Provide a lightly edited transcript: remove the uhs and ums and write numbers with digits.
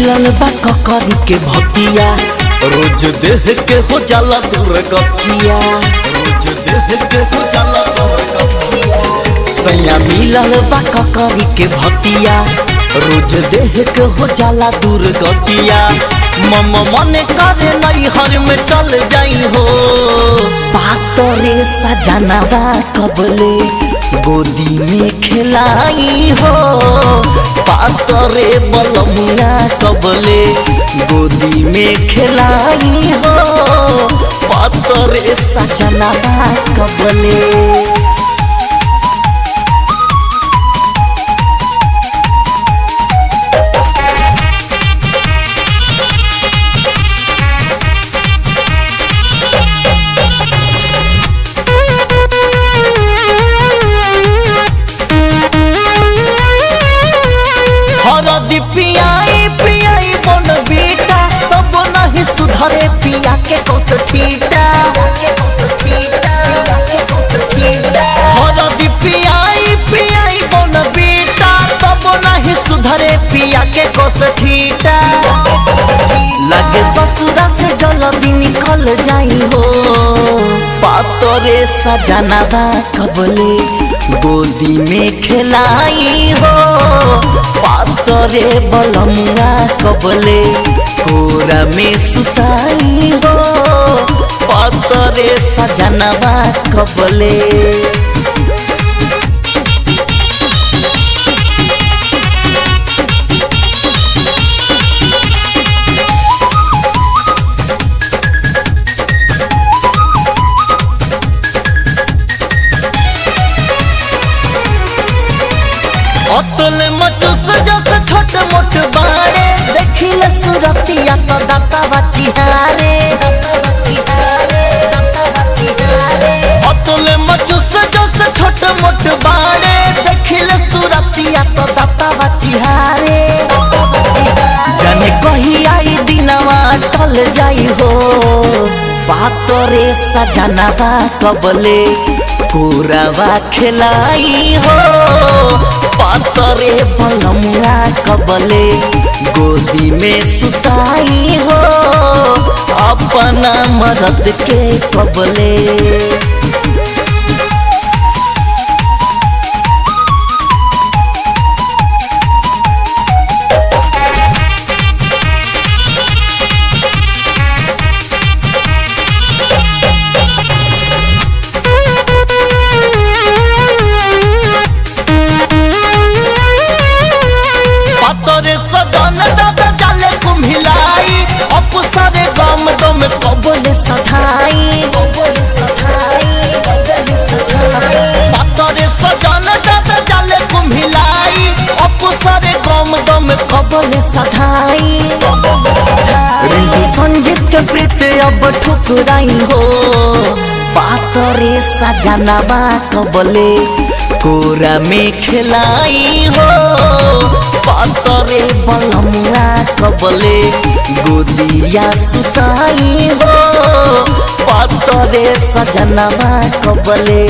मिलल बा ककरी के भतिया रोज देह के हो जाला दूर गतिया रोज देह के हो जाला दूर गतिया सैया मिलल बा ककरी के भतिया रोज देह के हो जाला दूर गतिया मम मन करे नैहर में चल जाई हो पातरे सजनवा कबले गोदी में खिलाई हो पातरे बलमुआ कबले गोदी में खिलाई हो पातरे सजनवा कबले हरदी पियाई पियाई बन बेटा तब नहीं सुधरे पिया के कोस ठीटा हरदी पियाई पियाई बन बेटा तब नहीं सुधरे पिया के कोस ठीटा लगे ससुरा से जल्दी निकल जाई हो पातरे सजनवा कबले गोदी में खिलाई हो पातरे बलमुआ कबले कोरा में सुताई हो पातरे सजनवा कबले अतल मचुस जस छोट मोट बारे देखिले सुरतिया तो दाता बचिहारे अतल मचुस जस छोट मोट बारे देखिले सुरतिया तो दाता बचिहारे जाने कही आई दिनवा टल जाई हो पातरे सजनवा कबले कोरावा खिलाई हो पातरे बलमुआ कबले गोदी में सुताई हो अपना मर्द के कबले कबले सधाई पातरे सजन दादा जाले कुम्हिलाई अपसरे गम गम कबले सधाई रिंटू संजीत के प्रीत अब ठुकराई हो पातरे सजनवा कबले कोरा में खिलाई हो पातरे बलमुआ कबले गोदिया सुताई हो पातरे सजनवा कबले।